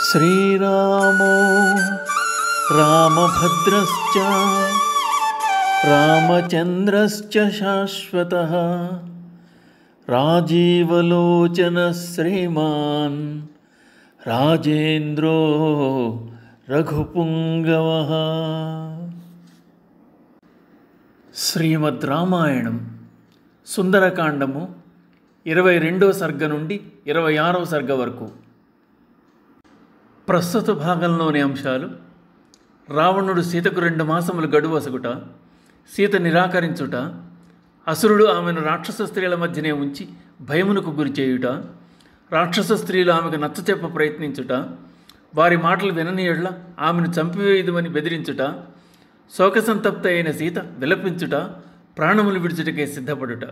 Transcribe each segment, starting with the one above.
శ్రీరామో రామభద్రశ్చ రామచంద్రశ్చ శాశ్వతః రాజీవలోచన శ్రీమాన్ రాజేంద్రో రఘుపుంగవః. శ్రీమద్ రామాయణం సుందరకాండము 22వ సర్గ నుండి 26వ సర్గ వరకు. ప్రస్తుత భాగంలోని అంశాలు: రావణుడు సీతకు 2 మాసములు గడువు వసగుట, సీత నిరాకరించుట, అసురుడు ఆమెను రాక్షస స్త్రీల మధ్యనే ఉంచి భయమునకు గురి చేయుట, రాక్షస స్త్రీలు ఆమెకు నచ్చచెప్ప ప్రయత్నించుట, వారి మాటలు వినని యెడల ఆమెను చంపివేయుదుమని బెదిరించుట, శోకసంతప్త అయిన సీత విలపించుట, ప్రాణములు విడుచుటకే సిద్ధపడుట.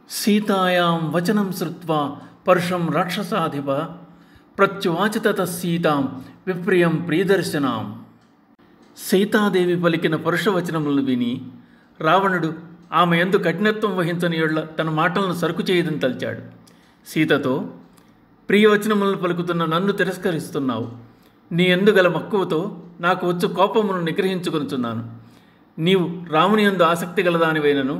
సీతాయాం వచనం శ్రుత్వా పరుషం రాక్షసాధిప ప్రత్యువాచ తతః సీతాం విప్రియం ప్రియదర్శనాం. సీతాదేవి పలికిన పరుషవచనములను విని రావణుడు ఆమె యందు కఠినత్వం వహించని యెడల తన మాటలను సరుకు చేయదని తలచాడు. సీతతో, ప్రియవచనములను పలుకుతున్న నన్ను తిరస్కరిస్తున్నావు. నీ యందు గల మక్కువతో నాకు వచ్చు కోపమును నిగ్రహించుకొనుచున్నాను. నీవు రాముని యందు ఆసక్తి గలదానివైనను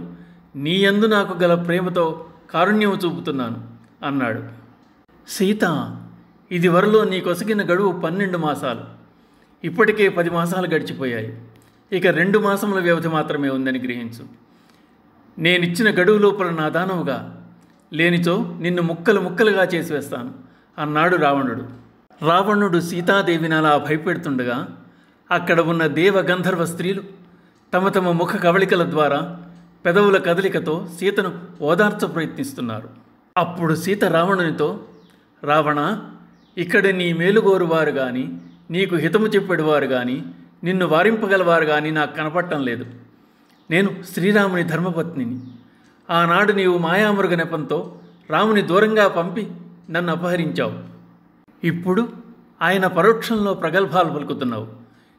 నీ యందు నాకు గల ప్రేమతో కారుణ్యము చూపుతున్నాను అన్నాడు. సీత, ఇది వరలో నీకొసగిన గడువు 12 మాసాలు. ఇప్పటికే 10 మాసాలు గడిచిపోయాయి. ఇక 2 మాసముల వ్యవధి మాత్రమే ఉందని గ్రహించు. నేనిచ్చిన గడువు లోపల నా దానవుగా, లేనిచో నిన్ను ముక్కలు ముక్కలుగా చేసి వేస్తాను అన్నాడు రావణుడు. రావణుడు సీతాదేవిని అలా భయపెడుతుండగా అక్కడ ఉన్న దేవ గంధర్వ స్త్రీలు తమ తమ ముఖ కవళికల ద్వారా పెదవుల కదలికతో సీతను ఓదార్చ ప్రయత్నిస్తున్నారు. అప్పుడు సీత రావణునితో, రావణ, ఇక్కడ నీ మేలుగోరువారు కానీ, నీకు హితము చెప్పేవారు కానీ, నిన్ను వారింపగలవారు కానీ నాకు కనపడటం లేదు. నేను శ్రీరాముని ధర్మపత్నిని. ఆనాడు నీవు మాయామృగ నెపంతో రాముని దూరంగా పంపి నన్ను అపహరించావు. ఇప్పుడు ఆయన పరోక్షంలో ప్రగల్భాలు పలుకుతున్నావు.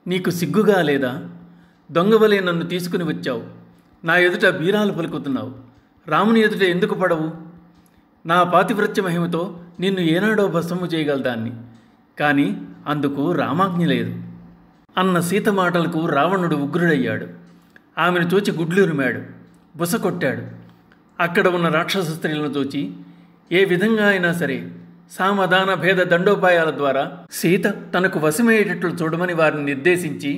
నీకు సిగ్గుగా లేదా? దొంగవలే నన్ను తీసుకుని వచ్చావు. నా ఎదుట బీరాలు పలుకుతున్నావు. రాముని ఎదుట ఎందుకు పడవు? నా పాతివ్రత్య మహిమతో నిన్ను ఏనాడో భస్మము చేయగలదాన్ని, కానీ అందుకు రామాజ్ఞ లేదు అన్న సీత మాటలకు రావణుడు ఉగ్రుడయ్యాడు. ఆమెను చూచి గుడ్లురిమాడు, బుస కొట్టాడు. అక్కడ ఉన్న రాక్షస స్త్రీలను చూచి ఏ విధంగా అయినా సరే సామధాన భేద దండోపాయాల ద్వారా సీత తనకు వశమయ్యేటట్లు చూడమని వారిని నిర్దేశించి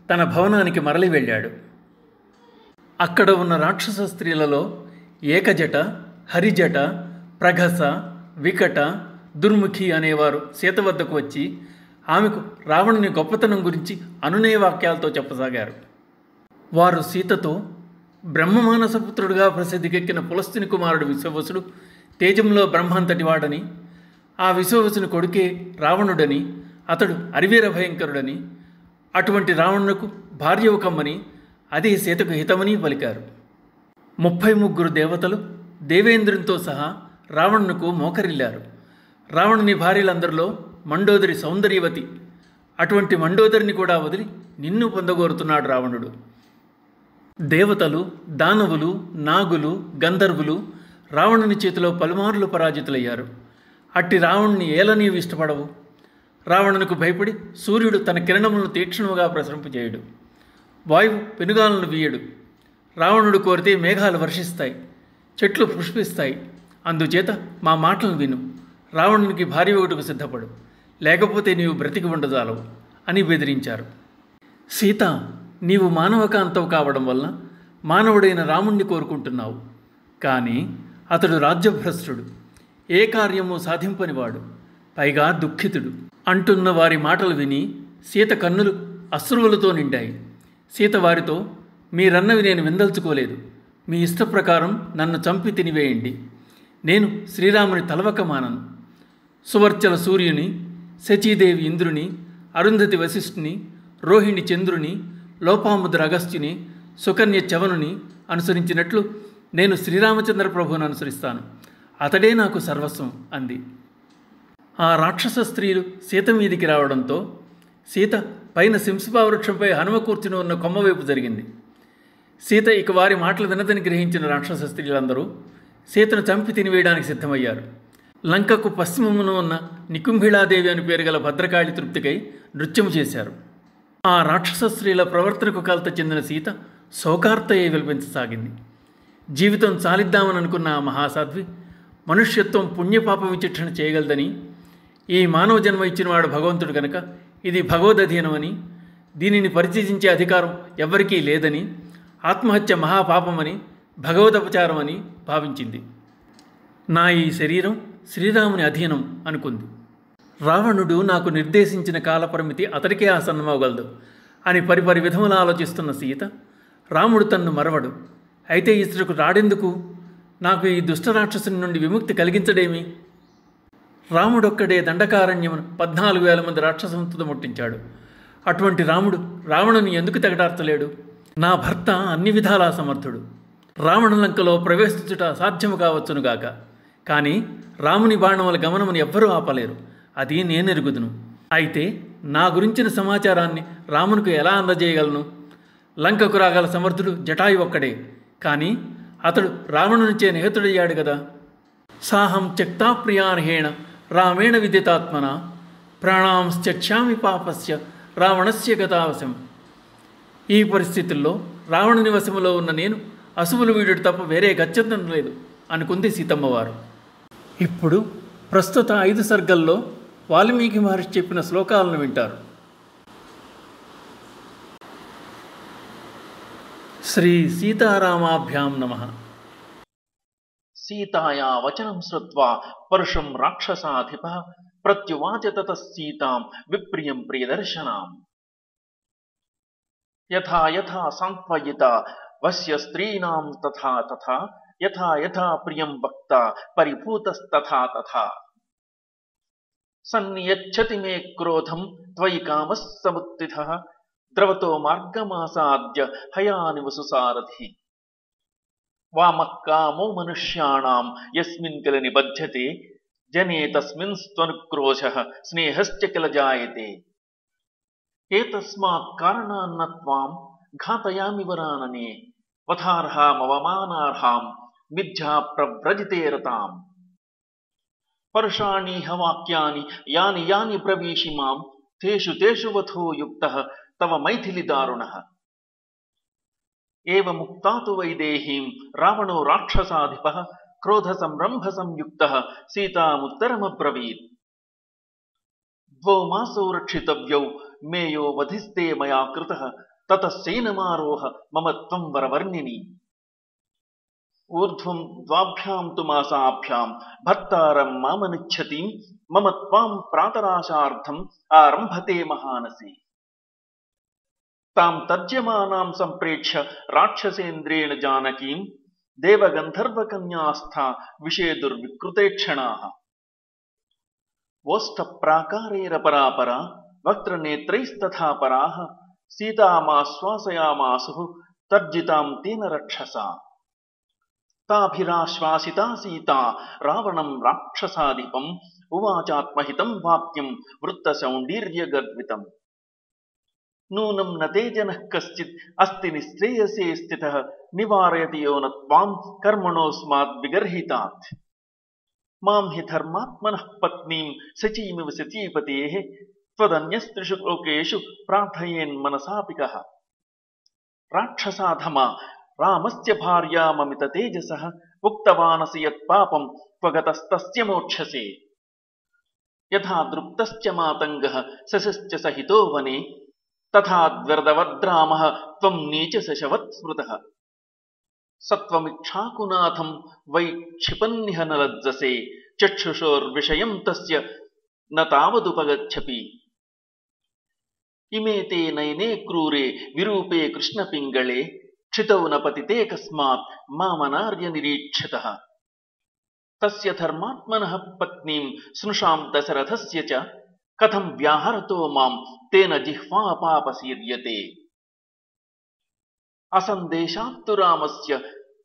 తన భవనానికి మరలి వెళ్ళాడు. అక్కడ ఉన్న రాక్షస స్త్రీలలో ఏకజట, హరిజట, ప్రఘస, వికట, దుర్ముఖి అనేవారు సీత వద్దకు వచ్చి ఆమెకు రావణుని గొప్పతనం గురించి అనునయ వాక్యాలతో చెప్పసాగారు. వారు సీతతో, బ్రహ్మమానసపుత్రుడుగా ప్రసిద్ధికెక్కిన పులస్తిని కుమారుడు విశ్వవసుడు తేజంలో బ్రహ్మంతటి వాడని, ఆ విశ్వవసుని కొడుకే రావణుడని, అతడు అరివీర భయంకరుడని, అటువంటి రావణునకు భార్య కమ్మని, అదే సీతకు హితమని పలికారు. 33 దేవతలు దేవేంద్రునితో సహా రావణునకు మోకరిల్లారు. రావణుని భార్యలందరిలో మండోదరి సౌందర్యవతి. అటువంటి మండోదరిని కూడా వదిలి నిన్ను పొందగోరుతున్నాడు రావణుడు. దేవతలు, దానవులు, నాగులు, గంధర్వులు రావణుని చేతిలో పలుమార్లు పరాజితులయ్యారు. అట్టి రావణుని ఏల నీవు ఇష్టపడవు? రావణునికి భయపడి సూర్యుడు తన కిరణములను తీక్షణముగా ప్రసరింపజేయుడు. వాయువు పెనుగాలను వీయడు. రావణుడు కోరితే మేఘాలు వర్షిస్తాయి, చెట్లు పుష్పిస్తాయి. అందుచేత మా మాటలను విను, రావణునికి భార్య ఒకటికి సిద్ధపడు, లేకపోతే నీవు బ్రతికి ఉండజాలవు అని బెదిరించారు. సీత, నీవు మానవకాంతవు కావడం వల్ల మానవుడైన రాముణ్ణి కోరుకుంటున్నావు. కానీ అతడు రాజ్యభ్రష్టుడు, ఏ కార్యము సాధింపనివాడు, పైగా దుఃఖితుడు అంటున్న వారి మాటలు విని సీత కన్నులు అశ్రువులతో నిండాయి. సీత వారితో, మీరన్నవి నేను విందల్చుకోలేదు. మీ ఇష్టప్రకారం నన్ను చంపి తినివేయండి. నేను శ్రీరాముని తలవక మానను. సువర్చల సూర్యుని, శచీదేవి ఇంద్రుని, అరుంధతి వశిష్ఠుని, రోహిణి చంద్రుని, లోపాముద్ర అగస్త్యుని, సుకన్య చవనుని అనుసరించినట్లు నేను శ్రీరామచంద్ర ప్రభువును అనుసరిస్తాను. అతడే నాకు సర్వస్వం అంది. ఆ రాక్షస స్త్రీలు సీత మీదికి రావడంతో సీత పైన సింసపావృక్షంపై హనుమ కూర్చుని ఉన్న కొమ్మ వైపు జరిగింది. సీత ఇక వారి మాటలు వినదని గ్రహించిన రాక్షస స్త్రీలందరూ సీతను చంపి తినివేయడానికి సిద్ధమయ్యారు. లంకకు పశ్చిమమున ఉన్న నికుంభిళాదేవి అని పేరు గల భద్రకాళి తృప్తికై నృత్యము చేశారు. ఆ రాక్షస స్త్రీల ప్రవర్తనకు కలత చెందిన సీత శోకార్తయ్య విలపించసాగింది. జీవితం చాలిద్దామని అనుకున్న ఆ మహాసాధ్వి మనుష్యత్వం పుణ్యపాప విచక్షణ చేయగలదని, ఈ మానవ జన్మ ఇచ్చినవాడు భగవంతుడు కనుక ఇది భగవదధీనమని, దీనిని పరిత్యజించే అధికారం ఎవ్వరికీ లేదని, ఆత్మహత్య మహాపాపమని, భగవదపచారమని భావించింది. నా ఈ శరీరం శ్రీరాముని అధీనం అనుకుంది. రావణుడు నాకు నిర్దేశించిన కాలపరిమితి అతడికే ఆసన్నమవగలదు అని పరిపరి విధములు ఆలోచిస్తున్న సీత, రాముడు తన్ను మరవడు, అయితే ఇతడుకు రాడెందుకు, నాకు ఈ దుష్టరాక్షసుని నుండి విముక్తి కలిగించడేమి? రాముడొక్కడే దండకారణ్యమును 14,000 మంది రాక్షసంతుడు ముట్టించాడు. అటువంటి రాముడు రావణుని ఎందుకు తెగటార్చలేడు? నా భర్త అన్ని విధాలా సమర్థుడు. రావణ లంకలో ప్రవేశించుట సాధ్యము కావచ్చునుగాక, కానీ రాముని బాణముల గమనమును ఎవ్వరూ ఆపలేరు. అది నేనెరుగుదును. అయితే నా గురించిన సమాచారాన్ని రామునికి ఎలా అందజేయగలను? లంకకు రాగల సమర్థుడు జటాయు ఒక్కడే, కానీ అతడు రావణునిచే నిహతుడయ్యాడు కదా. సాహం త్యక్తా ప్రియార్హేణ రామేణ విదితాత్మన ప్రాణాంశ్చక్ష్యామి పాపస్య రావణస్య గతావశం. ఈ పరిస్థితుల్లో రావణుని వశములో ఉన్న నేను అసువులు వీడుడు తప్ప వేరే గత్యంతరం లేదు అనుకుంది సీతమ్మవారు. ఇప్పుడు ప్రస్తుత 5 సర్గల్లో వాల్మీకి మహర్షి చెప్పిన శ్లోకాలను వింటారు. శ్రీ సీతారామాభ్యాం నమః. సీతాయా వచనం శ్రుత్వా పరుషం రాక్షసాధిపః ప్రత్యువాచ తతః సీతాం విప్రియం ప్రియదర్శనాం. యథా యథా సాంత్వయితా వస్య స్త్రీణాం తథా తథా యథా యథా ప్రియం వక్త పరిభూతస్తథా తథా. సన్నియచ్చతి మే క్రోధం త్వయి కామః సముత్థితః ద్రవతో మార్గమాసాద్య హయానివసు సారథి. వామః కామో మనుష్యాణాం యస్మిన్ కిల నిబధ్యతే జనే తస్మిన్ స్త్వనుక్రోశః స్నేహశ్చ కిల జాయతే. ఏతస్మాత్ కారణాన్న త్వాం ఘాతయామి వరాననే వధార్హామవమానార్హాం మిథ్యా ప్రవ్రజితే రతాం. పరుషాణీహ వాక్యాని యాని యాని బ్రవీషి మాం తేషు తేషు వధో యుక్తః తవ మైథిలి దారుణః. ఏవముక్తా తు వైదేహీం రావణో రాక్షసాధిపః క్రోధ సంరంభ సంయుక్తః సీతాముత్తరమబ్రవీత్. ద్వౌ మాసౌ రక్షితవ్యౌ మేయో వధిస్తే మయా కృతః తతః సేనమారోహ మమ త్వం వరవర్ణిని. ఊర్ధ్వం ద్వాభ్యాం తు మాసాభ్యాం భర్తారం మామనుచ్ఛతిం మమ త్వాం ప్రాతరాశార్థం ఆరంభతే మహానసి. తాం తర్జ్యమానాం సంప్రేక్ష్య రాక్షసేంద్రేణ జానకీం దేవగంధర్వకన్యాస్థా విషేదుర్వికృతేక్షణాః. ఓష్ఠప్రాకారైరపరాపరా వక్త్రనేత్రైస్తథా పరాః సీతామాశ్వాసయామాసుః తర్జితాం తేన రక్షసా. తాభిరాశ్వాసితా సీతా రావణం రాక్షసాధిపం ఉవాచాత్మహితం వాక్యం వృత్తశౌండీర్యగర్వితం. నూనం న తే జనః కశ్చిత్ అస్తి నిశ్రేయసే స్థితః నివారయతి యో న త్వాం కర్మణోస్మాద్ విగర్హితాత్. మాం హి ధర్మాత్మనః పత్నీం శచీమివ శచీపతేః త్వదన్యస్త్రిషు లోకేషు ప్రార్థయేన్మనసాపి కః. రాక్షసాధమా రామస్య భార్యామమిత తేజసః ఉక్తవానసి యత్పాపం త్వగతస్తస్య మోక్షసే. యథా దృప్తశ్చ మాతంగః శశశ్చ సహితో వనే తథా ద్వ్యర్దవద్రామః త్వం నీచ శశవత్ స్మృతః. సత్వమిక్షాకునాథం వై క్షిపన్నిహ న లజ్జసే చక్షుషోర్విషయం తస్య న తావదుపగచ్చపి. ఇమే తే నయనే క్రూరే విరూపే కృష్ణపింగళే క్షితౌ న పతితే కస్మాత్ మామనార్య నిరీక్షితః. తస్య ధర్మాత్మనః పత్నీం స్నుషాం దశరథస్య చ కథం వ్యాహరతో మాం తేన జిహ్వా పాపసీర్యతే. అసందేశాత్తు రామస్య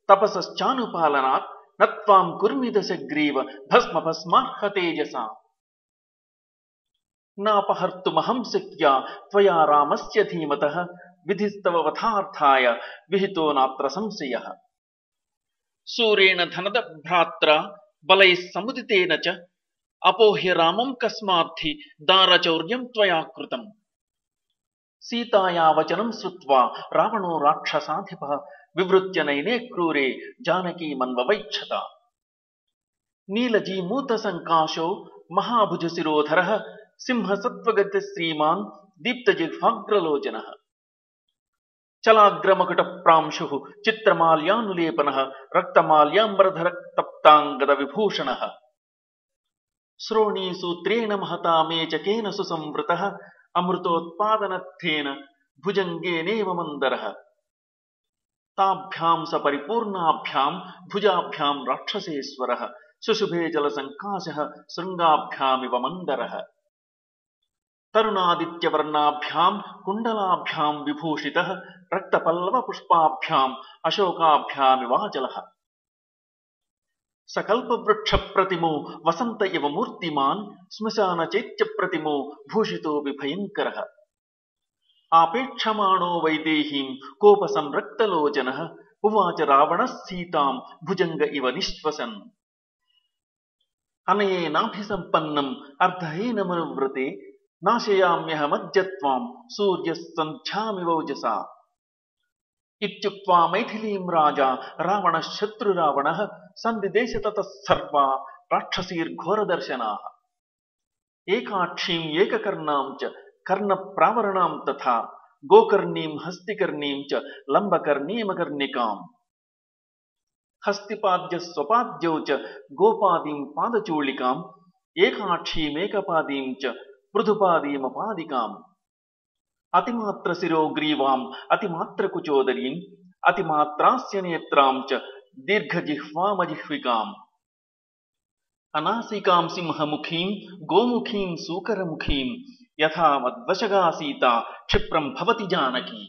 తపసశ్చానుపాలనాత్ న త్వాం కుర్మి దశగ్రీవ భస్మ భస్మార్హ తేజసా. నాపహర్తుమహం శక్యా త్వయా రామస్య ధీమతః విధిస్తవ వధార్థాయ విహితో నాత్ర సంశయః. సూరేణ ధనద భ్రాత్రా బలైః సముదితేన చ అపోహ్య రామం కస్మాద్ధి దారచౌర్యం త్వయా కృతం. సీతాయా వచనం శ్రుత్వా రావణో రాక్షసాధిపః వివృత్య నైనే క్రూరే జానకీమన్వవైక్షత. నీలజీమూత సంకాశో మహాభుజశిరోధరః సింహసత్వగతి శ్రీమాన్ దీప్తజిహ్వాగ్రలోచనః. చలాగ్రమకుట ప్రాంశుః చిత్రమాల్యానులేపనః రక్తమాల్యాంబరధరక్తప్తాంగద విభూషణః. శ్రోణీసూత్రేణ మహతా మేచకేన సుసంవృతః అమృతోత్పాదనర్థేన భుజంగేనేవ మందరః. తాభ్యాం సపరిపూర్ణాభ్యాం భుజాభ్యాం రాక్షసేశ్వరః శుశుభే జలసంకాశః శృంగాభ్యామివ మందరః. తరుణాదిత్యవర్ణాభ్యాం కుండలాభ్యాం విభూషితః రక్తపల్లవపుష్పాభ్యాం అశోకాభ్యామివాచలః. సకల్పవృక్షప్రతిమో వసంత ఇవ మూర్తిమాన్ శ్మశానచైత్యప్రతిమో భూషితోపి భయంకరః. ఆపేక్షమాణో వైదేహీం కోపసంరక్తలోచనః ఉవాచ రావణः సీతాం భుజంగ ఇవ నిశ్వసన్. అనయేనాభిసంపన్నం అర్ధహీనమనువ్రతే నాశయామ్యహమద్యత్వాం సూర్యస్సంధ్యామివౌజసా. ఇత్యుక్త్వా మైథిలీం రాజా రావణః శత్రురావణః సందిదేశతతః సర్వా రాక్షసీర్ఘోరదర్శనాః. ఏకాక్షీం ఏకకర్ణాం చ కర్ణప్రావరణాం తథా గోకర్ణీం హస్తికర్ణీం చ లంబకర్ణీమకర్ణికాం. హస్తిపాద్య స్వపాద్యౌ చ గోపాదీం పాదచూళికాం ఏకాక్షీమేకపాదీం చ పృథుపాదీమపాదికాం. అతిమాత్ర శిరోగ్రీవాం అతిమాత్ర కుచోదరీం అతిమాత్రాస్య నేత్రాం చ దీర్ఘజిహ్వామజిహ్వికాం. అనాసికాం సింహముఖీం గోముఖీం సూకరముఖీం యథా మద్వశగా సీతా క్షిప్రం భవతి జానకీ.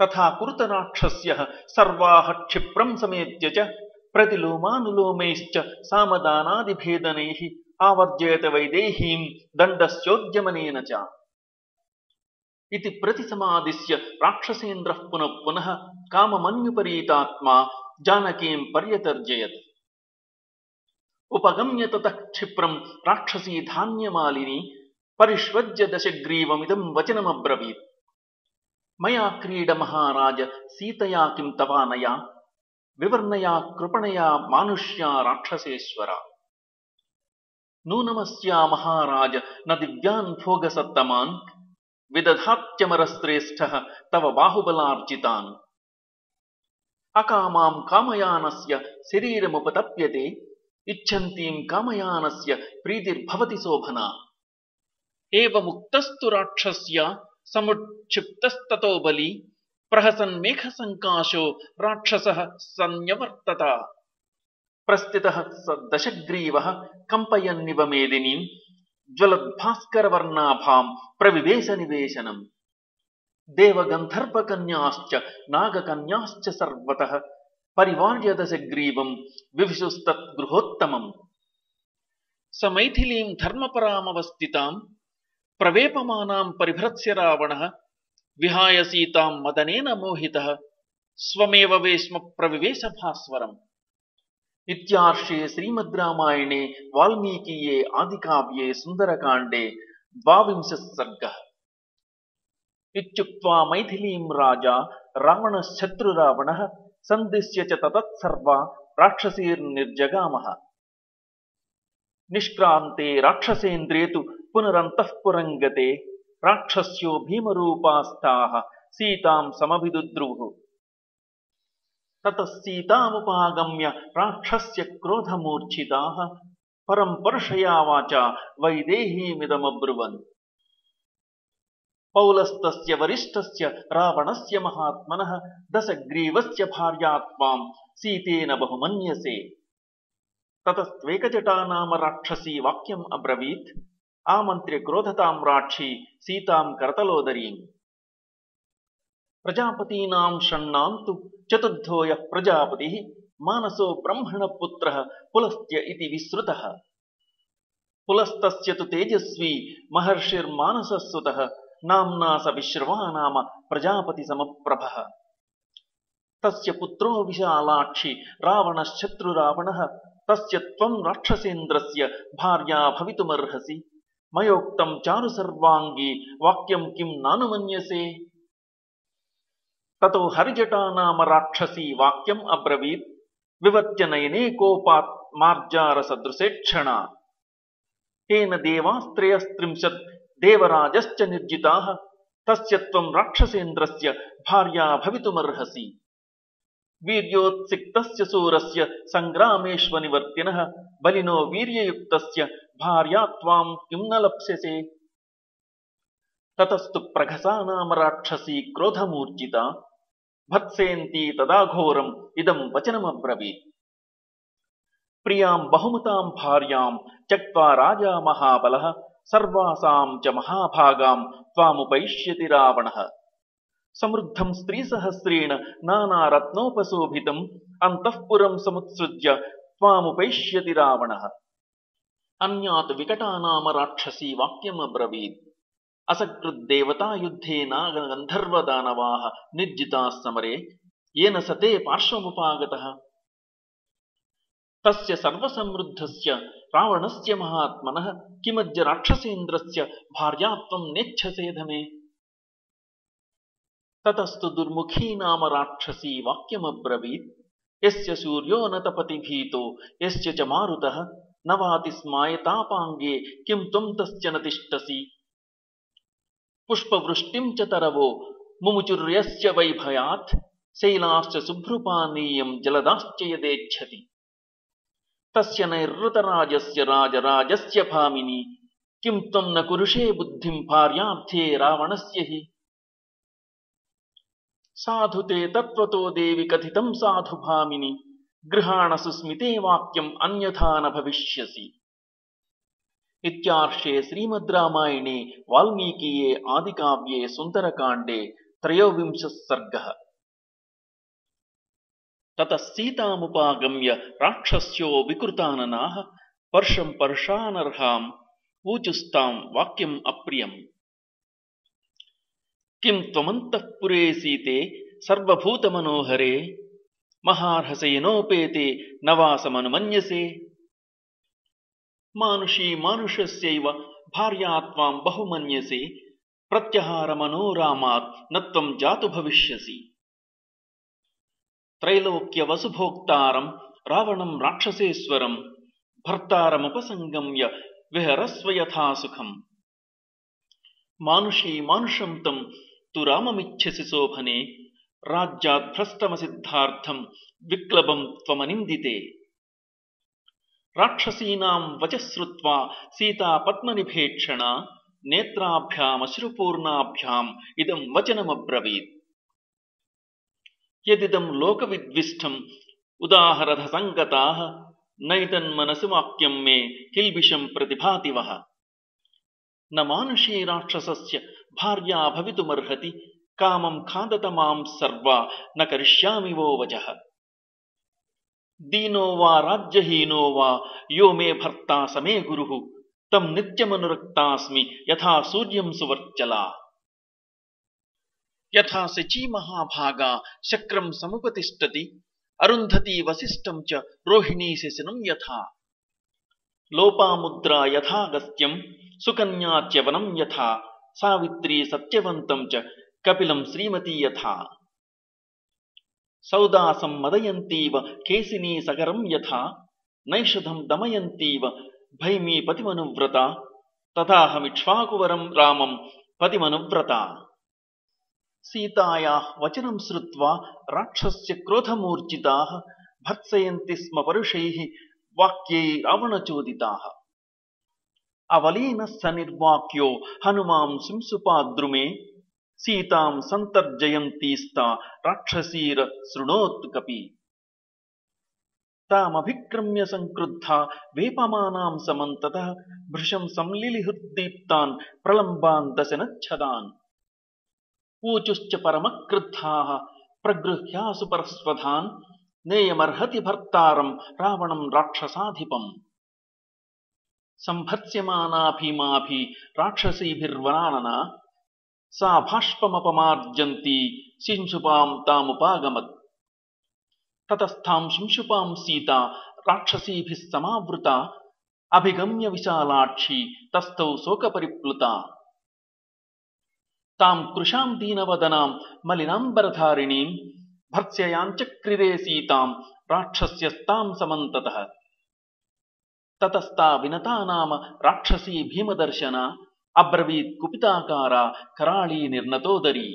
తథా కురుత రాక్షస్యః సర్వాః క్షిప్రం సమేత్య చ ప్రతిలోమానులోమైశ్చ సామదానాదిభేదనైః ఆవర్జయత వైదేహీం దండస్యోద్యమనేన చ. ఇతి ప్రతిసమాదిశ్య రాక్షసేంద్రః పునః పునః కామమన్యుపరీతాత్మా జానకీం పర్యతర్జయత్. ఉపగమ్య తతః క్షిప్రం రాక్షసీ ధాన్యమాలిని పరిష్వజ్య దశగ్రీవమిదం వచనమబ్రవీత్. మయా క్రీడ మహారాజ సీతయా కిం తవానయా వివర్ణయా కృపణయా మానుష్యా రాక్షసేశ్వర. నూనమస్యా మహారాజ న దివ్యాన్ భోగసత్తమాన్ విదధాత్యమరశ్రేష్ఠః తవ బాహుబలార్జితాన్. అకామాం కామయానస్య శరీరముపతప్యతే ఇచ్ఛంతీం కామయానస్య ప్రీతిర్భవతి శోభనా. ఏవముక్తస్తు రాక్షస్య సముక్షిప్తస్తతో బలి ప్రహసన్మేఘ సంకాశో రాక్షసః సన్యవర్తత. ప్రస్థితః స దశగ్రీవః కంపయన్నివ మేదినీం జ్వలద్భాస్కరవర్ణాభాం ప్రవివేశ నివేశనం. దేవగంధర్వకన్యాశ్చ నాగకన్యాశ్చ సర్వతః పరివార్య దశగ్రీవం వివిశుస్తద్గృహోత్తమం. స మైథిలీం ధర్మపరామవస్థితాం ప్రవేపమానాం పరిభ్రత్స్య రావణః విహాయ సీతాం మదనేన మోహితః స్వమేవ వేశ్మ ప్రవివేశ భాస్వరం. ఇత్యార్షే శ్రీమద్ రామాయణే వాల్మీకీయే ఆదికావ్యే సుందరకాండే 22 సర్గః. ఇత్యుక్త్వా మైథిలీం రాజా రావణః శత్రురావణః సందిశ్య చ తతత్సర్వా రాక్షసీర్నిర్జగామః. నిష్క్రాంతే రాక్షసేంద్రే తు పునరంతఃపురంగతే రాక్షస్యో భీమరూపాస్థాః సీతాం సమభిదుద్రుః. తతః సీతాముపాగమ్య రాక్షస్య క్రోధమూర్ఛితాః పరం పరుషయా వాచా వైదేహీమిదమబ్రువన్. పౌలస్తస్య వరిష్ఠస్య రావణస్య మహాత్మనః దశగ్రీవస్య భార్యాత్వాం సీతేన బహుమన్యసే. తతస్త్వేకజటా నామ రాక్షసీ వాక్యం అబ్రవీత్ ఆమంత్ర్య క్రోధతాం రాక్షీ సీతాం కరతలోదరీం. ప్రజాపతీనాం షణ్ణాంతు చతుర్థో యః ప్రజాపతిః మానసో బ్రహ్మణ పుత్రః పులస్త్య ఇతి విశ్రుతః. పులస్తస్య తు తేజస్వీ మహర్షిర్మానసः సుతః నామ్నా స విశ్రవా నామ ప్రజాపతి సమప్రభః. తస్య పుత్రో విశాలాక్షి రావణశ్శత్రురావణః తస్య త్వం రాక్షసేంద్రస్య భార్యా భవితుమర్హసి మయోక్తం చారు సర్వాంగీ వాక్యం కిం నానుమన్యసే. తతో హరిజటా నామ రాక్షసీ వాక్యం అబ్రవీత్ వివత్య నయనే కోపాత్ మార్జారసదృశేక్షణ. తేన దేవాస్త్రయస్త్రింశత్ దేవరాజశ్చ నిర్జితాః తస్య త్వం రాక్షసేంద్రస్య భార్యా భవితుమర్హసి. వీర్యోత్సిక్తస్య శూరస్య సంగ్రామేష్వనివర్తినః బలినో వీర్యయుక్తస్య భార్యా త్వాం కిం న లప్స్యసే. తతస్తు ప్రఘసా నామ రాక్షసీ క్రోధమూర్జితా భత్సేంతి తదా ఘోరం ఇదం వచనమబ్రవీత్. ప్రియాం బహుమతాం భార్యాం త్యక్త్వా రాజా మహాబలః సర్వాసాం చ మహాభాగాం త్వాముపైష్యతి రావణః. సమృద్ధం స్త్రీసహస్రేణ నానారత్నోపశోభితం అంతఃపురం సముత్సృజ్య త్వాముపైష్యతి రావణః. అన్యాత్ వికటా నామ రాక్షసీ వాక్యమబ్రవీత్. అసకృద్దేవతాయుద్ధే నాగంధర్వదానవాః నిర్జితాః సమరే येन सते पार्श्वमुपागतः. तस्य सर्वसमृद्धस्य रावणस्य महात्मनः किमद्य राक्षसेन्द्रस्य भार्यात्वं नेच्छसेधमे. ततस्तु दुर्मुखी नाम राक्षसी वाक्यमब्रवीत्. यस्य सूर्यो न तपति भीतो यस्य च मारुतः न वाति स्मायतापाङ्गे किं त्वं तस्य न तिष्ठसि. पुष्पवृष्टिं च तरवो मुमुचुर्यस्य वैभयात् शैलाश्च शुभ्रुपानीयं जलदाश्च यदेच्छति. तस्य नैरृतराजस्य राजराजस्य भामिनी किं त्वं न कुरुषे बुद्धिं भार्यार्थे रावणस्य हि. साधु ते तत्त्वतो देवि कथितं साधु भामिनी गृहाण सुस्मिते वाक्यम् अन्यथा न भविष्यसि. इत्यार्षे श्रीमद् रामायणे वाल्मीकीये आदिकाव्ये सुन्दरकाण्डे 13 सर्गः. ततः सीतामुपागम्य राक्षस्यो विकृताननाः पर्षं पर्षानर्हाम् ऊचुस्तां वाक्यम् अप्रियम्. किं त्वमन्तःपुरे सीते सर्वभूतमनोहरे महार्हसेनोपेते नवासमनुमन्यसे. मानुषी मानुषस्यैव भार्या त्वां बहुमन्यसे प्रत्याहारमनोरामात् न त्वं जातु भविष्यसि. त्रैलोक्यवसुभोक्तारं रावणं राक्षसेश्वरं भर्तारमुपसंगम्य विहरस्व यथा सुखम्. मानुषी मानुषं तं तु राममिच्छसि शोभने राज्याद्भ्रष्टमसिद्धार्थं विक्लबं त्वमनिन्दिते. राक्षसीनां वचः श्रुत्वा सीता पद्मनिभेक्षणा नेत्राभ्यामश्रुपूर्णाभ्याम् इदं वचनमब्रवीत्. यदिदं लोकविद्विष्टम् उदाहरधसङ्गताः नैतन्मनसि वाक्यं मे किल्बिषं प्रतिभाति वः. न मानुषी राक्षसस्य भार्या भवितुमर्हति कामं खादत मां सर्वा न करिष्यामि वो वचः. दीनो वा राज्यहीनो वा यो मे भर्ता समे गुरुः तं नित्यमनुरक्तास्मि यथा सूर्यं सुवर्चला. यथा शची महाभागा शक्रं समुपतिष्ठति अरुन्धती वसिष्ठं च रोहिणी शशिनं यथा. लोपामुद्रा यथा गस्त्यं सुकन्या च्यवनं यथा सावित्री सत्यवन्तं च कपिलं श्रीमती यथा. सौदासं मदयन्तीव केसिनी सगरं यथा नैषधं दमयन्तीव भैमी पतिमनुव्रता तथाहमिक्ष्वाकुवरं रामं पतिमनुव्रता. सीतायाः वचनं श्रुत्वा राक्षस्य क्रोधमूर्जिताः भर्त्सयन्ति स्म परुषैः वाक्यै रावणचोदिताः. अवलीनः स निर्वाक्यो हनुमां शिंशुपाद्रुमे सीतां सन्तर्जयन्तीस्ता राक्षसीर शृणोत् कपि. तामभिक्रम्य संक्रुद्धा वेपमानां समन्ततः भृशं संलिलिहुद्दीप्तान् प्रलम्बान् दशनच्छदान्. ऊचुश्च परमक्रुद्धाः प्रगृह्यासु परस्वधान् नेयमर्हति भर्तारं रावणं राक्षसाधिपम्. संभत्स्यमाना भीमाभि राक्षसीभिर्वरानना सा भाष्पमपमार्जन्ती शिंशुपां तामुपागमत्. ततस्तां शिंशुपां सीता రాక్షసీభిः సమావృతా అభిగమ్య విశాలాక్షి తస్థౌ శోకపరిప్లుతా తాం కృశాం దీనవదనాం మలినాంబరధారిణీం భర్త్సయాంచక్రిరే సీతాం రాక్షస్యస్తాం సమంతతః తతస్తా వినతా నామ రాక్షసీ భీమదర్శన అబ్రవీత్ కుపితాకారా కరాళీ నిర్నతోదరీ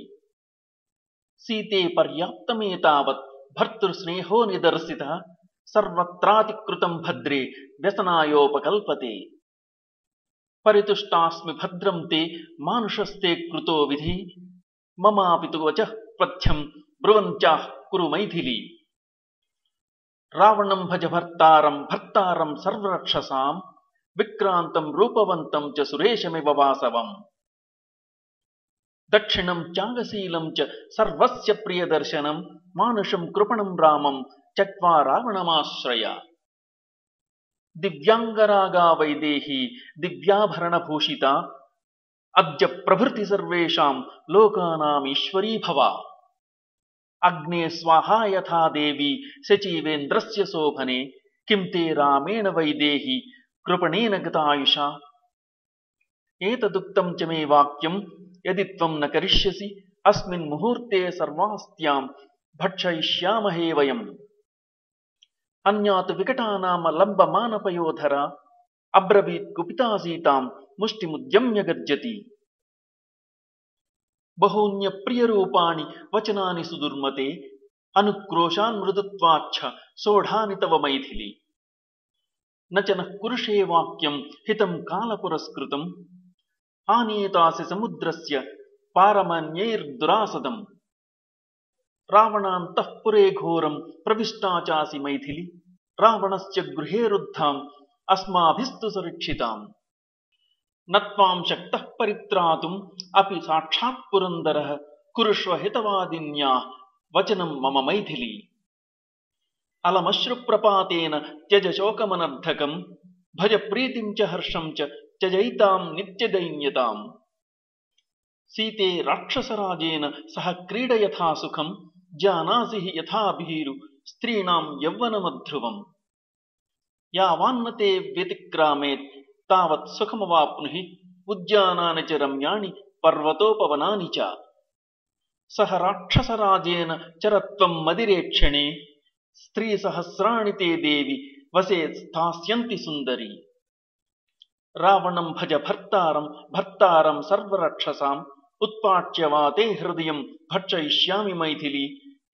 సీతే పర్యాప్తమేతావత్ భర్తృస్నేహో నిదర్శితః సర్వత్రాతికృతం భద్రే వ్యసనాయోపకల్పతే పరితుష్టాస్మి భద్రం తే మానుషస్తే కృతో విధి మమాపి తు వచః పథ్యం బ్రువంత్యాః కురు మైథిలీ రావణం భజ భర్తారం భర్తారం సర్వరక్షసాం విక్రాంతం రూపవంతం చ సురేశమివ వాసవం దక్షిణం త్యాగశీలం చ సర్వస్య ప్రియదర్శనం మానుషం కృపణం రామం త్యక్వా రావణమాశ్రయ దివ్యాంగరాగా వైదేహీ దివ్యాభరణభూషితా అద్య ప్రభృతి సర్వేషాం లోకానామీశ్వరీ భవ అగ్నే స్వాహా యథా దేవి సచీవేంద్రస్య శోభనే కిం తే రామేణ వైదేహి కృపణేన గతాయుషా ఏతదుక్తం చ మే వాక్యం యది త్వం న కరిష్యసి అస్మిన్ ముహూర్తే సర్వాస్త్యాం భక్షయిష్యామహే వయం అన్యాత్ వికటానామ లంబమానపయోధర అబ్రవీత్ కుపితా సీతాం ముష్టిముద్యమ్య గర్జతి బహూన్యప్రియరూపాణి వచనాని సుదుర్మతే అనుక్రోశాన్ మృదుత్వాచ్ఛ సోఢాని తవ మైథిలి నచన కురుషే వాక్యం హితం కాలపురస్కృతం ఆనీతాసి సముద్రస్య పారమన్యైర్దురాసదం రావణాంతఃపురే ఘోరం ప్రవిష్టా చాసి మైథిలి రావణస్య గృహే రుద్ధాం అస్మాభిస్తు సురక్షితాం నత్వాం శక్తః పరిత్రాతుం అపి సాక్షాత్ పురందరః కురుష్వ హితవాదిన్యాః వచనం మమ మైథిలి అలమశ్రుప్రపాతేన త్యజ శోకమనర్ధకం భజ ప్రీతిం చ హర్షం చ త్యజైతాం నిత్యదైన్యతాం సీతే రాక్షసరాజేన సహ క్రీడ యథా సుఖం జానాసి హి యథా భీరు స్త్రీణాం యవ్వనమధ్రువం యావాన్న తే వ్యతిక్రామేత్ తావత్ సుఖమవాప్నుహి ఉద్యానాని చ రమ్యాణి పర్వతోపవనాని చ సహ రాక్షసరాజేన చరత్వం మదిరేక్షణే స్త్రీ సహస్రాణి తే దేవి వసే స్థాస్యంతి సుందరి రావణం భజ భర్తారం భర్తారం సర్వరక్షసాం ఉత్పాట్య వా తే హృదయం భక్షయిష్యామి మైథిలి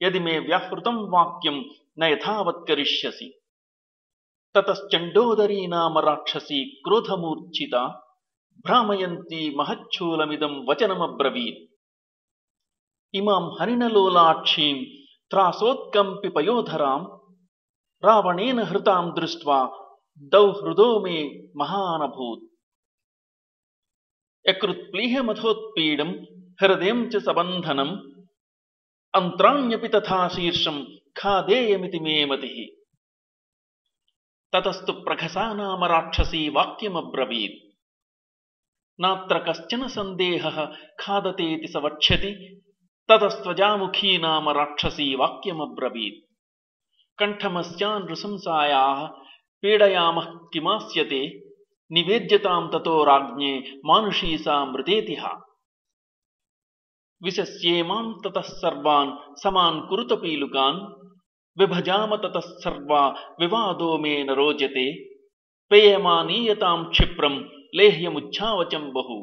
యది మే వ్యాహృతం వాక్యం న యథావత్ కరిష్యసి తతశ్చండోదరీ నామ రాక్షసీ క్రోధమూర్ఛిత భ్రామయంతి మహచ్చూలమిదం వచనమబ్రవీత్ ఇమాం హరిణలోలాక్షీం త్రాసోత్కంపి పయోధరాం రావణేన హృతాం దృష్ట్వా దౌహృదో మే మహానభూత్ యకృత్ప్లీహమథోత్పీడం హృదయం చ సబంధనం అంత్రాణ్యపి తథా శీర్షం ఖాదేయమితి మే మతిః తతస్తు ప్రఘసా నామ రాక్షసీ వాక్యమబ్రవీత్ నాత్ర కశ్చన సందేహః ఖాదతేతి స వక్ష్యతి తతస్త్వజాముఖీ నామ రాక్షసీ వాక్యమబ్రవీత్ కంఠమస్యాన్ నృశంసాయాః పీడయామః కిమాస్యతే నివేద్యతాం తతో రాజ్ఞే మానుషీ సా మృతేతిహ విశస్యేమాం తతః సర్వాన్ సమాన్ కురుత పీలుకాన్ విభజామ తతః సర్వా వివాదో మే న రోచతే పేయమానీయతాం క్షిప్రం లేహ్యముచ్ఛావచం బహు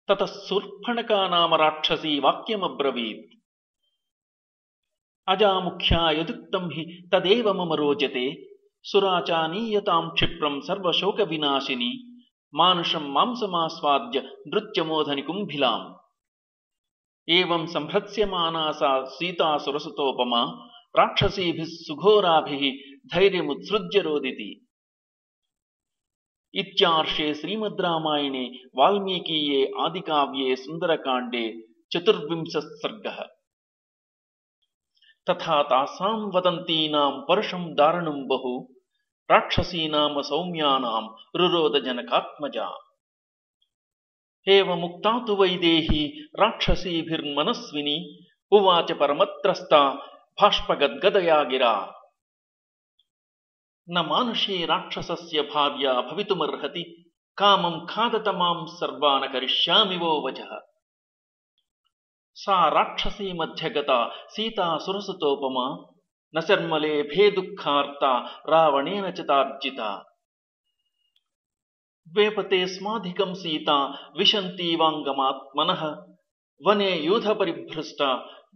తతః శూర్పణఖా నామ రాక్షసీ వాక్యమబ్రవీత్ అజాముఖ్యా యదుక్తం హి తదేవ మమ రోచతే సురాచానీయతాం క్షిప్రం సర్వశోక వినాశిని మానుషం మాంసమాస్వాద్య నృత్యమోధని కుంభిలాం ఏవం సంభ్రత్స్యమానా సా సీతా సురసుతోపమా రాక్షసీభిః సుఘోరాభిః ధైర్యముత్సృజ్య రోదితి. ఇత్యార్షే శ్రీమద్ రామాయణే వాల్మీకీయే ఆదికావ్యే సుందరకాండే 14వ సర్గః. తథా తాసాం వదంతీనాం పరుషం దారుణం బహు రాక్షసీనామ సౌమ్యానాం రురోద జనకాత్మజా. ఏవముక్తా తు వైదేహీ రాక్షసీభిర్మనస్విని ఉవాచ పరమత్రస్తా బాష్పగద్గదయా గిరా. ನ ಮಾನುಷೇ ರಾಕ್ಷಸಸ್ಯ ಭಾರ್ಯ ಭವಿತುಮರ್ಹತಿ ಕಾಮಂ ಖಾದತ ಮಾಂ ಸರ್ವಾನ ಕರಿಷ್ಯಾಮಿ ವೋ ವಚಃ. ಸಾ ರಾಕ್ಷಸೀ ಮಧ್ಯಗತ ಸೀತಾ ಸುರಸುತೋಪಮಾ ನ ಶರ್ಮಲೇ ಭೇದುಃಖಾರ್ತ ರಾವಣೇನ ಚತಾರ್ಜಿತ. ವೇಪತೆ ಸ್ಮಾಧಿಕಂ ಸೀತಾ ವಿಶಂತೀವಾಂಗಮಾತ್ಮನಃ ವನೆ ಯೂಥ ಪರಿಭ್ರಷ್ಟ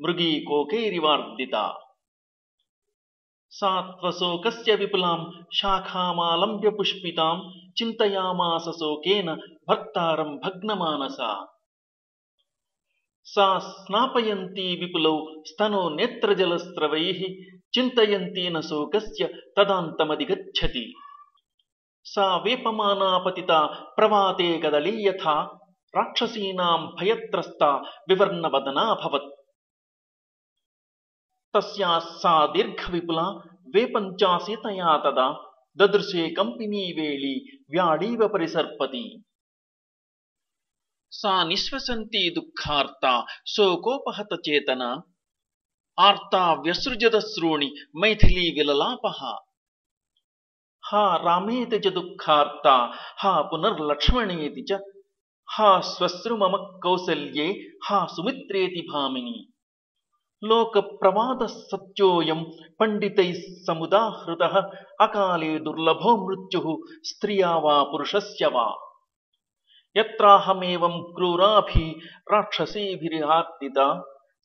ಮೃಗೀ ಕೋಕೈರಿವಾರ್ದಿತ. ಸಾತ್ವಶೋಕಸ್ಯ ವಿಪುಲಾಂ ಶಾಖಾಮಾಲಂಬ್ಯ ಪುಷ್ಪಿತಾಂ ಚಿಂತಯಾಮಾಸ ಶೋಕೇನ ಭರ್ತಾರಂ ಭಗ್ನಮಾನಸ. ಸಾ ಸ್ನಾಪಯಂತಿ ವಿಪುಲೌ ಸ್ತನೋ ನೇತ್ರಜಲಸ್ರವೈಃ ಚಿಂತಯಂತಿ ನ ಶೋಕಸ್ಯ ತದಾಂತಮಧಿಗಚ್ಚತಿ. ಸಾ ವೇಪಮಾನಾ ಪತಿತಾ ಪ್ರವಾತೆ ಕದಲೀ ಯಥಾ ರಾಕ್ಷಸೀನಾಂ ಭಯತ್ರಸ್ತಾ ವಿವರ್ಣವದನಾಭವತ್. ತಸ್ಯಾಃ ಸಾ ದೀರ್ಘವಿಪುಲಾ ವೇಪಂಚಾಸೀತಯಾ ತದಾ ದದೃಶೇ ಕಂಪಿನೀ ವೇಳಿ ವ್ಯಾಳೀವ ಪರಿಸರ್ಪತಿ. ಸಾ ನಿಶ್ವಸಂತಿ ದುಃಖಾರ್ತಾ ಶೋಕೋಪಹತ ಚೇತನ ಆರ್ತಾ ವ್ಯಸೃಜದಶ್ರೂಣಿ ಮೈಥಿಲೀ ವಿಲಲಾಪಃ. ಹಾ ರಾಮೇತಿ ಚ ದುಃಖಾರ್ತಾ ಹಾ ಪುನರ್ಲಕ್ಷ್ಮಣೇತಿ ಚ ಹಾ ಶ್ವಶ್ರು ಮಮ ಕೌಸಲ್ಯೇ ಹಾ ಸುಮಿತ್ರೇತಿ ಭಾಮಿನಿ. ಲೋಕ ಪ್ರವಾದ ಸತ್ಯೋಯಂ ಪಂಡಿತೈಃ ಸಮುದಾಹೃತಃ ಅಕಾಲೇ ದುರ್ಲಭೋ ಮೃತ್ಯುಃ ಸ್ತ್ರಿಯಾ ವಾ ಪುರುಷಸ್ಯ ವಾ. ಯತ್ರಾಹಮೇವಂ ಕ್ರೂರಾಭಿಃ ರಾಕ್ಷಸೀಭಿರಾರ್ದಿತಾ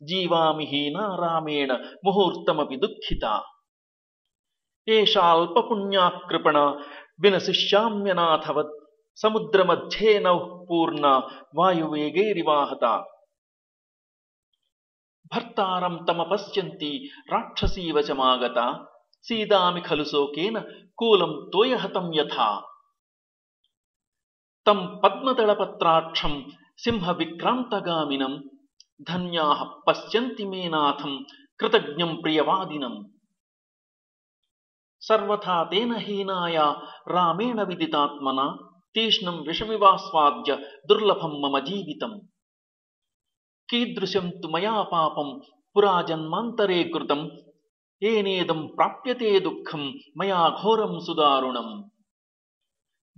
ಜೀವಾಮಿ ಹೀನಾ ರಾಮೇಣ ಮುಹೂರ್ತಮಪಿ ದುಃಖಿತಾ. ಏಷಾಲ್ಪಪುಣ್ಯಾ ಕೃಪಣಾ ವಿನಶಿಷ್ಯಾಮ್ಯನಾಥವತ್ ಸಮುದ್ರಮಧ್ಯೆ ನೌಃ ಪೂರ್ಣಾ ವಾಯುವೇಗೈರಿವಾಹತ. ಭರ್ತಾರಂ ತಮಪಶ್ಯಂತಿ ರಾಕ್ಷಸೀವ ಚಮಾಗತ ಸೀದಾಮಿ ಖಲು ಶೋಕೇನ ಕೂಲಂ ತೋಯಹತಂ ಯಥಾ. ತಂ ಪದ್ಮದಳಪತ್ರಾಕ್ಷಂ ಸಿಂಹ ವಿಕ್ರಾಂತಗಾಮಿನಂ ಧನ್ಯಾಃ ಪಶ್ಯಂತಿ ಮೇ ನಾಥಂ ಕೃತಜ್ಞಂ ಪ್ರಿಯವಾದಿನಂ. ಸರ್ವಥಾ ತೇನ ಹೀನಾಯ ರಾಮೇಣ ವಿದಿತಾತ್ಮನಾ ತೀಕ್ಷ್ಣಂ ವಿಷಮಿವಾಸ್ವಾದ್ಯ ದುರ್ಲಭಂ ಮಮ ಜೀವಿತಂ. ಕೀದೃಶಂ ತು ಮಯಾ ಪಾಪಂ ಪುರಾ ಜನ್ಮಾಂತರೇ ಕೃತಂ ಏನೇದಂ ಪ್ರಾಪ್ಯತೆ ದುಃಖಂ ಮಯಾ ಘೋರಂ ಸುದಾರುಣಂ.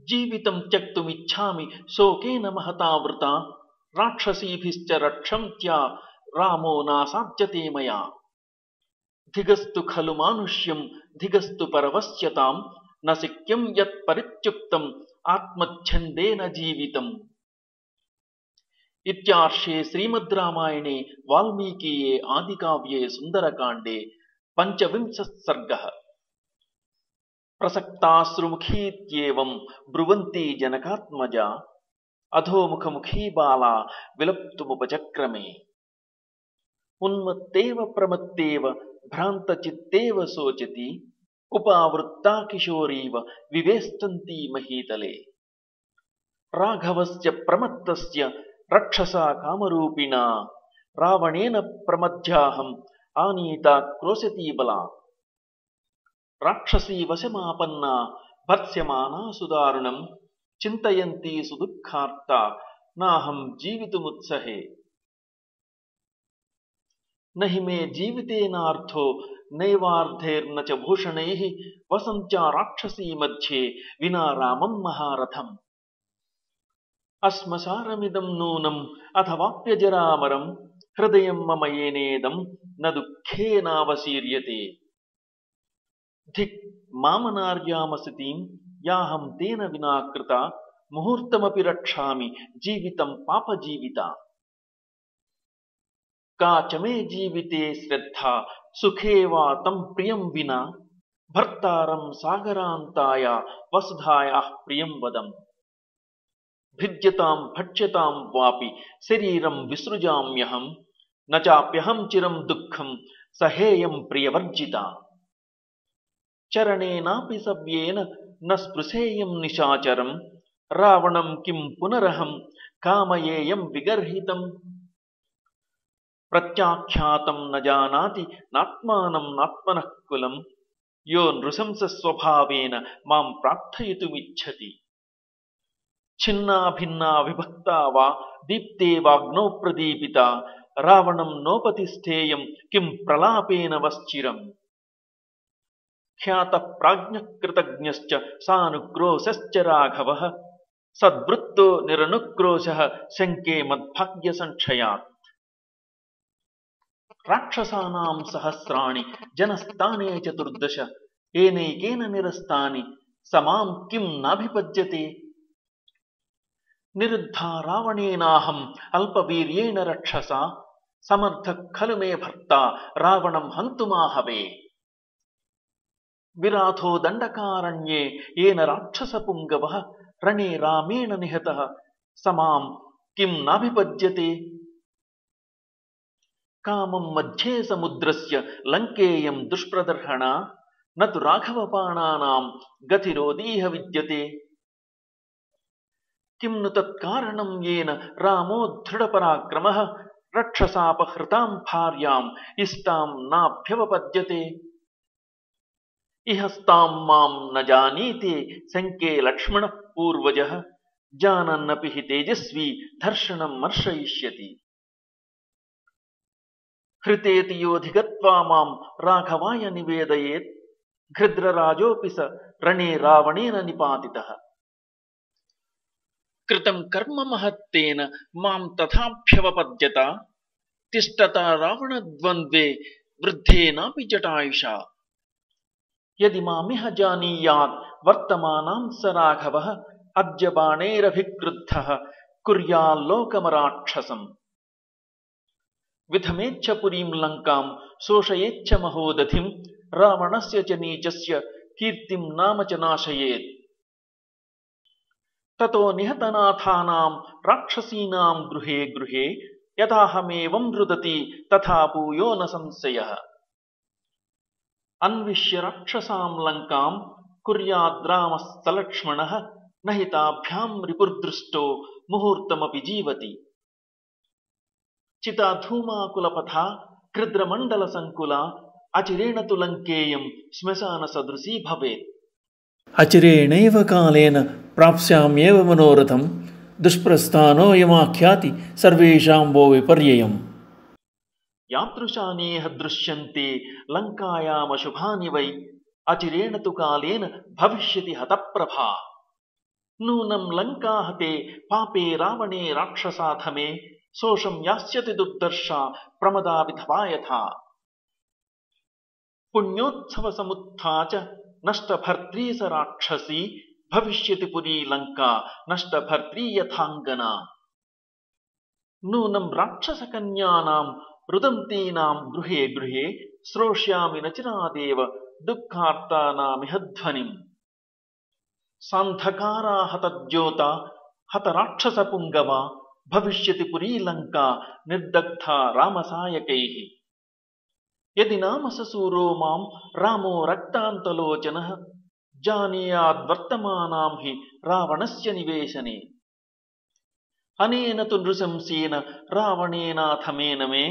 ಜೀವಿತಂ ತ್ಯಕ್ತುಮಿಚ್ಛಾಮಿ ಶೋಕೇನ ಮಹತಾವೃತಾ ರಾಕ್ಷಸೀಭಿಶ್ಚ ರಕ್ಷಂತ್ಯಾ ರಾಮೋ ನಾಸಾಧ್ಯತೆ ಮಯಾ. ಧಿಗಸ್ತು ಖಲು ಮಾನುಷ್ಯಂ ಧಿಗಸ್ತು ಪರವಶ್ಯತಾಂ ನ ಶಕ್ಯಂ ಯತ್ ಪರಿತ್ಯುಕ್ತಂ ಆತ್ಮಚ್ಛಂದೇನ ಜೀವಿತಂ. ಇತ್ಯಾರ್ಷೇ ಶ್ರೀಮದ್ ರಾಮಾಯಣೆ ವಾಲ್ಮೀಕೀಯೇ ಆದಿಕಾವ್ಯೇ ಸುಂದರಕಾಂಡೇ ಪಂಚವಿಂಶಃ ಸರ್ಗಃ. ಪ್ರಸಕ್ತಾಶ್ರುಮುಖೀತ್ಯೇವಂ ಬ್ರುವಂತಿ ಜನಕಾತ್ಮಜಾ ಅಧೋಮುಖಮುಖೀ ಬಾಲಾ ವಿಲಪ್ತುಮುಪಚಕ್ರಮೇ. ಉನ್ಮತ್ತೇವ ಪ್ರಮತ್ತೇವ ಭ್ರಾಂತಚಿತ್ತೇವ ಶೋಚತಿ ಉಪಾವೃತ್ತಾ ಕಿಶೋರೀವ ವಿವೇಷ್ಟಂತಿ ಮಹೀತಲೆ. ರಾಘವಸ್ಯ ಪ್ರಮತ್ತಸ್ಯ ರಕ್ಷಸಾ ಕಾಮರೂಪಿಣಾ ರಾವಣೇನ ಪ್ರಮಧ್ಯಾಹಂ ಆನೀತಾ ಕ್ರೋಶತಿ ಬಲಾ. ರಾಕ್ಷಸೀ ವಶಮಾಪನ್ನಾ ಭರ್ತ್ಸ್ಯಮಾನಾ ಸುದಾರುಣಂ ಚಿಂತಯಂತಿ ಸುದುಃಖಾರ್ತಾ ನಾಹಂ ಜೀವಿತುಮುತ್ಸಹೇ. ನಹಿ ಮೇ ಜೀವಿತೇನಾರ್ಥೋ ನೈವಾರ್ಧೈರ್ನ ಚ ಭೂಷಣೈಃ ವಸಂಚ ರಾಕ್ಷಸೀ ಮಧ್ಯೆ ವಿನಾ ರಾಮಂ ಮಹಾರಥಂ. ಅಶ್ಮಸಾರಮಿದಂ ನೂನಂ ಅಥವಾಪ್ಯಜರಾಮರಂ ಹೃದಯಂ ಮಮ ಏನೇದಂ ನ ದುಃಖೇನಾವಶೀರ್ಯತೆ. ಧಿಕ್ ಮಾಮನಾರ್ಯಾಮಸತೀಂ ಯಾಹಂ ತೇನ ವಿನಾ ಕೃತ ಮುಹೂರ್ತಮಪಿ ರಕ್ಷಾಮಿ ಜೀವಿತಂ ಪಾಪಜೀವಿತ. ಕಾ ಚ ಮೇ ಜೀವಿತೆ ಶ್ರದ್ಧಾ ಸುಖೇ ವಾ ತಂ ಪ್ರಿಯಂ ವಿನಾ ಭರ್ತಾರಂ ಸಾಗರಾಂತಾಯ ವಸುಧಾಯಾಃ ಪ್ರಿಯಂ ವದಂ. ಭಿದ್ಯತಾಂ ಭಕ್ಷ್ಯತಾಂ ವಾಪಿ ಶರೀರಂ ವಿಸೃಜಾಮ್ಯಹಂ ನ ಚಾಪ್ಯಹಂ ಚಿರಂ ದುಃಖಂ ಸಹೇಯಂ ಪ್ರಿಯವರ್ಜಿತ. ಚರಣೇನಾಪಿ ಸವ್ಯೇನ ನ ಸ್ಪೃಶೇಯಂ ನಿಶಾಚರಂ ರಾವಣಂ ಕಿಂ ಪುನರಹಂ ಕಾಮಯೇಯಂ ವಿಗರ್ಹಿತಂ. ಪ್ರತ್ಯಾಖ್ಯಾತಂ ನ ಜಾನಾತಿ ನಾತ್ಮಾನಂ ನಾತ್ಮನಃ ಕುಲಂ ಯೋ ನೃಶಂಸ ಸ್ವಭಾವೇನ ಮಾಂ ಪ್ರಾರ್ಥಯಿತುಮಿಚ್ಛತಿ. ಛಿನ್ನಾ ಭಿನ್ನಾ ವಿಭಕ್ತಾ ವಾ ದೀಪ್ತೆ ವಾಗ್ನೌ ಪ್ರದೀಪಿತಾ ರಾವಣಂ ನೋಪತಿಷ್ಠೇಯಂ ಕಿಂ ಪ್ರಲಾಪೇನ ವಶ್ಚಿರಂ. ख्यातः प्राज्ञकृतज्ञश्च सानुक्रोशश्च राघवः सद्वृत्तो निरनुक्रोशः शङ्के मद्भाग्यसंक्षयात्। राक्षसानां सहस्राणि जनस्ताने चतुर्दश एनैकेन निरस्तानि समां किं नाभिपद्यते। निरुद्धा रावणेनाहम् अल्पवीर्येण रक्षसा समर्थः खलु मे भर्ता रावणं हन्तुमाहवे। विराथो दण्डकारण्ये येन राक्षसपुङ्गवः रणे रामेण निहतः समां किं नाभिपद्यते। कामं मध्ये समुद्रस्य लङ्केयं दुष्प्रदर्हणा न तु राघवपाणानां गतिरोदीह विद्यते। किं नु तत्कारणं येन रामो दृढपराक्रमः रक्षसापहृतां भार्यां इष्टां नाभ्यवपद्यते। इहस्तां मां न जानीते शङ्के लक्ष्मणः पूर्वजः जानन्नपि हि तेजस्वी धर्षणं मर्शयिष्यति। हृतेति योऽधिगत्वा मां राघवाय निवेदयेत् घृद्रराजोऽपि स रणे रावणेन निपातितः। कृतं कर्म महत्तेन मां तथाभ्यवपद्यता तिष्ठता रावणद्वन्द्वे वृद्धेनापि जटायुषा। यदि मामिह जानीयात् वर्तमानां स राघवः अद्य बाणैरभिक्रुद्धः कुर्याल्लोकमराक्षसम्। विधमेच्छ पुरीं लङ्कां शोषयेच्छ महोदधिं रावणस्य च नीचस्य कीर्तिं नाम च नाशयेत्। ततो निहतनाथानां राक्षसीनां गृहे गृहे यथाहमेवं रुदति तथा भूयो न संशयः। अन्विष्य राक्षसां लङ्कां कुर्याद्रामः सलक्ष्मणः न हि ताभ्यां रिपुर्दृष्टो मुहूर्तमपि जीवति। चिता धूमाकुलपथा कृद्रमण्डलसङ्कुला अचिरेण तु लङ्केयं श्मशानसदृशी भवेत्। अचिरेणैव कालेन प्राप्स्याम्येव मनोरथं दुष्प्रस्थानोऽयमाख्याति सर्वेषां वो विपर्ययम्। यादृशानेह दृश्यन्ते लङ्कायामशुभानि वै अचिरेण तु कालेन भविष्यति हतप्रभा। नूनं लङ्का हते पापे रावणे राक्षसाधमे शोषं यास्यति दुर्दर्शा प्रमदा विधवा यथा। पुण्योत्सवसमुत्था च नष्टभर्त्री स राक्षसी भविष्यति पुरी लङ्का नष्टभर्त्री यथाङ्गना। नूनं राक्षसकन्यानां रुदन्तीनां गृहे गृहे श्रोष्यामि न चिरादेव दुःखार्तानामिह ध्वनिम्। सान्धकारा हतद्योता हतराक्षसपुङ्गवा भविष्यति पुरी लङ्का निर्दग्धा रामसायकैः। यदि नाम ससूरो मां रामो रक्तान्तलोचनः जानीयाद्वर्तमानां हि रावणस्य निवेशने। अनेन तु नृशंसेन रावणेनाथमेन मे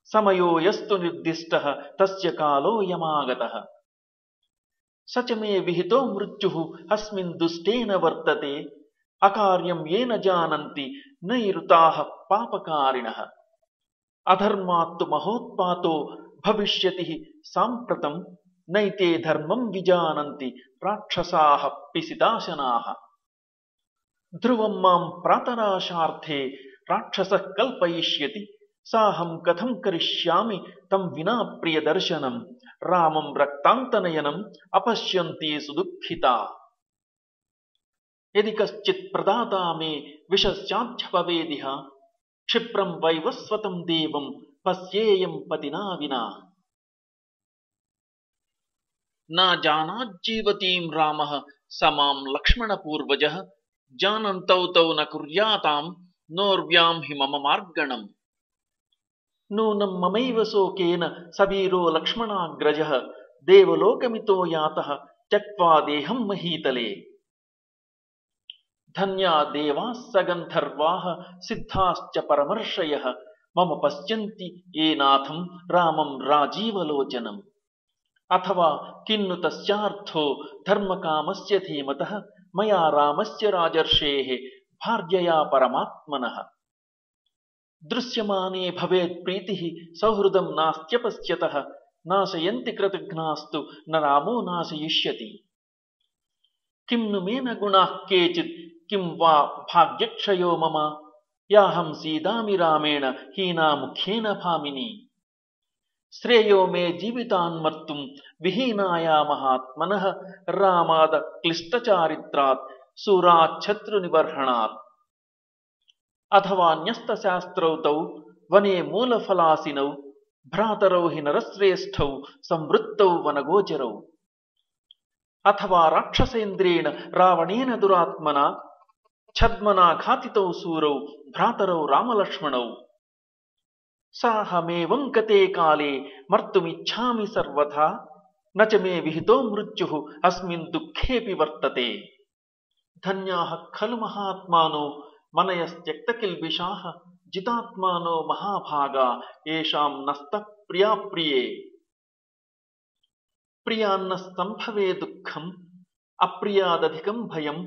समयो यस्तु निर्दिष्टः तस्य कालो यमागतः। स च मे विहितो मृत्युः अस्मिन् दुष्टेन वर्तते अकार्यं येन जानन्ति नैऋताः पापकारिणः। अधर्मात्तु महोत्पातो भविष्यति साम्प्रतं नैते धर्मं विजानन्ति राक्षसाः पिशिताशनाः। ध्रुवं मां प्रातराशार्थे राक्षसः कल्पयिष्यति साहं कथं करिष्यामि तं विना प्रियदर्शनं रामं रक्तान्तनयनम् अपश्यन्ति सुदुःखिता। यदि कश्चित् प्रदाता मे विषस्याध्य भवेदिह क्षिप्रं वैवस्वतं देवं पश्येयं पतिना विना। न जानाज्जीवतीं रामः समां लक्ष्मणपूर्वजः जानन्तौ तौ न कुर्यातां नोर्व्यां हि मम मार्गणम्। नूनं ममैव शोकेन सबीरो लक्ष्मणाग्रजः देवलोकमितो यातः त्यक्त्वा देहं महीतले। धन्या देवाः सगन्धर्वाः सिद्धाश्च परमर्षयः मम पश्यन्ति येनाथं रामं राजीवलोचनम्। अथवा किन्नु तस्यार्थो धर्मकामस्य धीमतः मया रामस्य राजर्षेः भार्यया परमात्मनः। दृश्यमाने भवेत् प्रीतिः सौहृदं नास्त्यपश्यतः ನಾಶಯಂತಿ ಕೃತಘ್ನಾಸ್ತು ನ ರಾಮೋ ನಾಶಯಿಷ್ಯತಿ. ಕಿಂ ನು ಮೇನ ಗುಣಾಃ ಕೇಚಿತ್ ಕಿಂ ವಾ ಭಾಗ್ಯಕ್ಷಯೋ ಮಮ ಯಾಹಂ ಸೀದಾಮಿ ರಾಮೇಣ ಹೀನಾ ಮುಖ್ಯೇನ ಭಾಮಿನಿ. ಶ್ರೇಯೋ ಮೇ ಜೀವಿತಾನ್ಮರ್ತುಂ ವಿಹೀನಾಯ ಮಹಾತ್ಮನಃ ರಾಮಾದ ಕ್ಲಿಷ್ಟಚಾರಿತ್ರಾತ್ ಸೂರಾಚ್ಛತ್ರು ನಿಬರ್ಹಣಾತ್. ಅಥವಾ ನ್ಯಸ್ತಶಾಸ್ತ್ರೌ ತೌ ವನೇ ಮೂಲಫಲಾಸಿನೌ ಭ್ರಾತರೌ ಹಿ ನರಶ್ರೇಷ್ಠೌ ಸಂವೃತ್ತೌ ವನಗೋಚರೌ. ಅಥವಾ ರಾಕ್ಷಸೇಂದ್ರೇಣ ರಾವಣೇನ ದುರಾತ್ಮನ ಛದ್ಮನಾ ಘಾತಿತೌ ಸೂರೌ ಭ್ರಾತರೌ ರಾಮಲಕ್ಷ್ಮಣೌ. ಸಾಹಮೇವಂ ಗತೆ ಕಾಲೇ ಮರ್ತುಮಿಚ್ಛಾಮಿ ಸರ್ವಥಾ ನ ಚ ಮೇ ವಿಹಿತೋ ಮೃತ್ಯುಃ ಅಸ್ಮಿನ್ ದುಃಖೇಪಿ ವರ್ತತೆ. ಧನ್ಯಾಃ ಖಲು ಮಹಾತ್ಮಾನೋ ಮನಯಸ್ತ್ಯಕ್ತಕಿಲ್ಬಿಷಾಃ ಜಿತಾತ್ಮಾನೋ ಮಹಾಭಾಗಾ ಯೇಷಾಂ ನಸ್ತಃ ಪ್ರಿಯಾಪ್ರಿಯೇ. ಪ್ರಿಯಾನ್ನ ಸಂಭವೇ ದುಃಖಂ ಅಪ್ರಿಯಾದಧಿಕಂ ಭಯಂ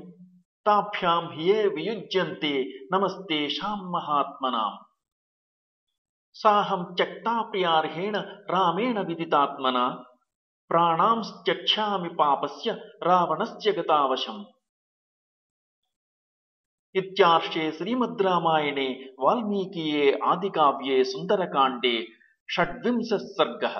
ತಾಭ್ಯಾಂ ಹಿ ಯೇ ವಿಯುಜ್ಯಂತೆ ನಮಸ್ತೇಷಾಂ ಮಹಾತ್ಮನಾಂ. ಸಾಹಂ ತ್ಯಕ್ತಾ ಪ್ರಿಯಾರ್ಹೇಣ ರಾಮೇಣ ವಿದಿತಾತ್ಮನಾ ಪ್ರಾಣಾಂಸ್ತ್ಯಕ್ಷ್ಯಾಮಿ ಪಾಪಸ್ಯ ರಾವಣಸ್ಯ ಗತಾವಶಂ. ಇತ್ಯಾರ್ಷೆ ಶ್ರೀಮದ್ ರಾಮಾಯಣೆ ವಾಲ್ಮೀಕಿಯೇ ಆದಿಕಾವ್ಯೆ ಸುಂದರಕಾಂಡೆ ಷಡ್ವಿಂಶಃ ಸರ್ಗಃ.